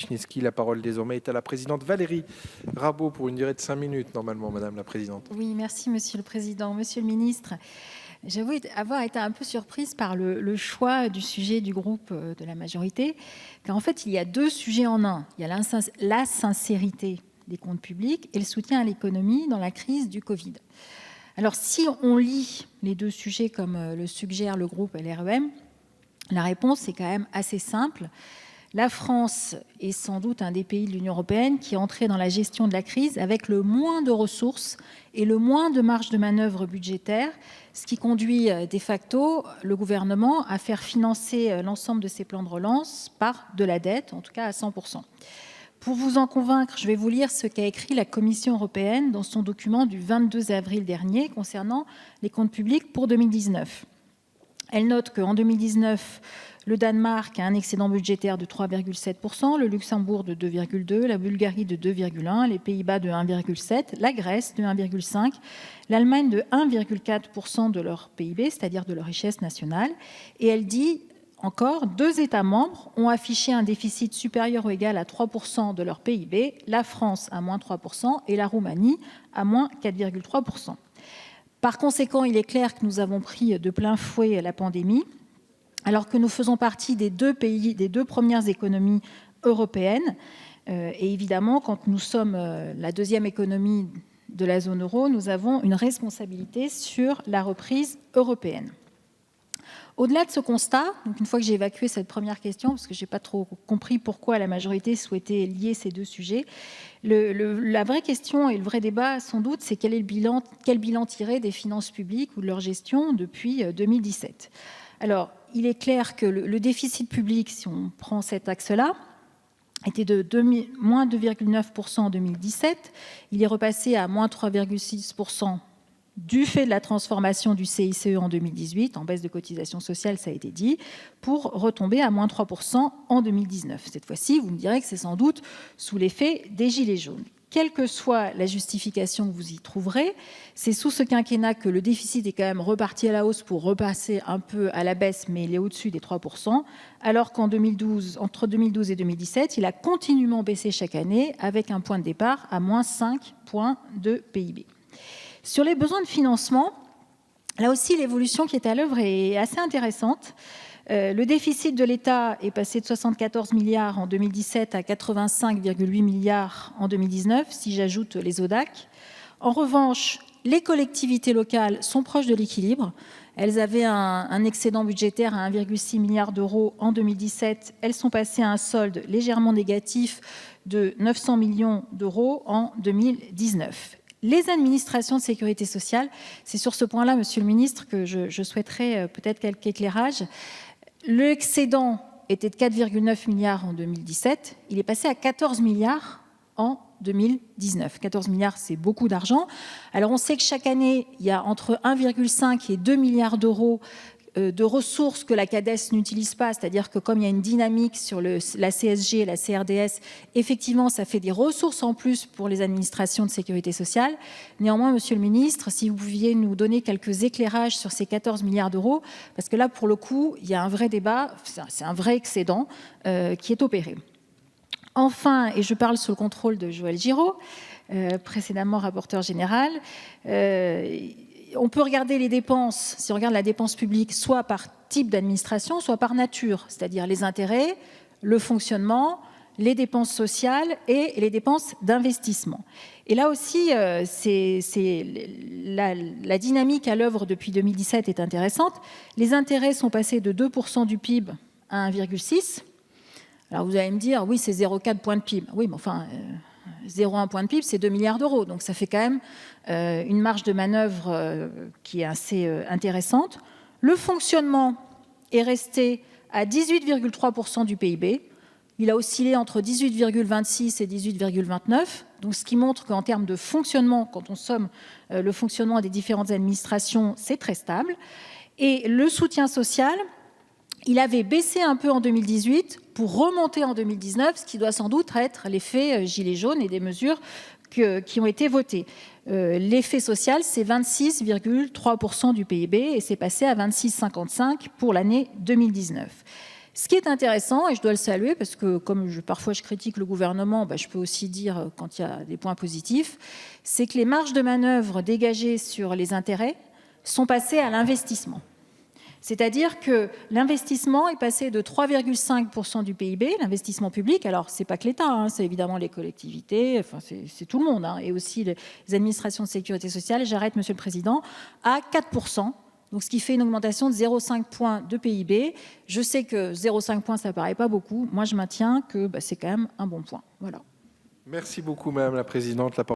Chiniski, la parole désormais est à la présidente Valérie Rabault pour une durée de 5 minutes, normalement, Madame la Présidente. Oui, merci Monsieur le Président. Monsieur le Ministre, j'avoue avoir été un peu surprise par le choix du sujet du groupe de la majorité, car en fait, il y a deux sujets en un. Il y a la sincérité des comptes publics et le soutien à l'économie dans la crise du Covid. Alors, si on lit les deux sujets comme le suggère le groupe LREM, la réponse est quand même assez simple. La France est sans doute un des pays de l'Union européenne qui est entré dans la gestion de la crise avec le moins de ressources et le moins de marge de manœuvre budgétaire, ce qui conduit de facto le gouvernement à faire financer l'ensemble de ses plans de relance par de la dette, en tout cas à 100%. Pour vous en convaincre, je vais vous lire ce qu'a écrit la Commission européenne dans son document du 22 avril dernier concernant les comptes publics pour 2019. Elle note qu'en 2019, le Danemark a un excédent budgétaire de 3,7%, le Luxembourg de 2,2%, la Bulgarie de 2,1%, les Pays-Bas de 1,7%, la Grèce de 1,5%, l'Allemagne de 1,4% de leur PIB, c'est-à-dire de leur richesse nationale. Et elle dit encore, 2 États membres ont affiché un déficit supérieur ou égal à 3% de leur PIB, la France à moins 3% et la Roumanie à moins 4,3%. Par conséquent, il est clair que nous avons pris de plein fouet la pandémie, alors que nous faisons partie des deux premières économies européennes. Et évidemment, quand nous sommes la deuxième économie de la zone euro, nous avons une responsabilité sur la reprise européenne. Au-delà de ce constat, donc une fois que j'ai évacué cette première question, parce que je n'ai pas trop compris pourquoi la majorité souhaitait lier ces deux sujets, la vraie question et le vrai débat, sans doute, c'est quel bilan tirer des finances publiques ou de leur gestion depuis 2017. Alors, il est clair que le déficit public, si on prend cet axe-là, était de moins 2,9% en 2017. Il est repassé à moins 3,6% du fait de la transformation du CICE en 2018, en baisse de cotisation sociale, ça a été dit, pour retomber à moins 3% en 2019. Cette fois-ci, vous me direz que c'est sans doute sous l'effet des gilets jaunes. Quelle que soit la justification que vous y trouverez, c'est sous ce quinquennat que le déficit est quand même reparti à la hausse pour repasser un peu à la baisse, mais il est au-dessus des 3%, alors qu'en 2012, entre 2012 et 2017, il a continuellement baissé chaque année avec un point de départ à moins 5 points de PIB. Sur les besoins de financement, là aussi, l'évolution qui est à l'œuvre est assez intéressante. Le déficit de l'État est passé de 74 milliards en 2017 à 85,8 milliards en 2019, si j'ajoute les ODAC. En revanche, les collectivités locales sont proches de l'équilibre. Elles avaient un excédent budgétaire à 1,6 milliard d'euros en 2017. Elles sont passées à un solde légèrement négatif de 900 millions d'euros en 2019. Les administrations de sécurité sociale, c'est sur ce point-là, Monsieur le Ministre, que je souhaiterais peut-être quelques éclairages. L'excédent était de 4,9 milliards en 2017. Il est passé à 14 milliards en 2019. 14 milliards, c'est beaucoup d'argent. Alors, on sait que chaque année, il y a entre 1,5 et 2 milliards d'euros de ressources que la CADES n'utilise pas, c'est-à-dire que comme il y a une dynamique sur la CSG et la CRDS, effectivement, ça fait des ressources en plus pour les administrations de sécurité sociale. Néanmoins, Monsieur le Ministre, si vous pouviez nous donner quelques éclairages sur ces 14 milliards d'euros, parce que là, pour le coup, il y a un vrai débat, c'est un vrai excédent qui est opéré. Enfin, et je parle sous le contrôle de Joël Giraud, précédemment rapporteur général, on peut regarder les dépenses, si on regarde la dépense publique, soit par type d'administration, soit par nature, c'est-à-dire les intérêts, le fonctionnement, les dépenses sociales et les dépenses d'investissement. Et là aussi, la dynamique à l'œuvre depuis 2017 est intéressante. Les intérêts sont passés de 2% du PIB à 1,6%. Alors vous allez me dire, oui, c'est 0,4 point de PIB. Oui, mais enfin... 0,1 point de PIB, c'est 2 milliards d'euros. Donc ça fait quand même une marge de manœuvre qui est assez intéressante. Le fonctionnement est resté à 18,3% du PIB. Il a oscillé entre 18,26 et 18,29. Donc ce qui montre qu'en termes de fonctionnement, quand on somme le fonctionnement des différentes administrations, c'est très stable. Et le soutien social, il avait baissé un peu en 2018 pour remonter en 2019, ce qui doit sans doute être l'effet gilet jaune et des mesures qui ont été votées. L'effet social, c'est 26,3% du PIB et c'est passé à 26,55 pour l'année 2019. Ce qui est intéressant, et je dois le saluer, parce que comme parfois je critique le gouvernement, je peux aussi dire quand il y a des points positifs, c'est que les marges de manœuvre dégagées sur les intérêts sont passées à l'investissement. C'est-à-dire que l'investissement est passé de 3,5% du PIB, l'investissement public, alors ce n'est pas que l'État, c'est évidemment les collectivités, enfin, c'est tout le monde, et aussi les administrations de sécurité sociale, j'arrête Monsieur le Président, à 4%. Donc, ce qui fait une augmentation de 0,5 points de PIB. Je sais que 0,5 points, ça ne paraît pas beaucoup. Moi, je maintiens que c'est quand même un bon point. Voilà. Merci beaucoup, Madame la Présidente.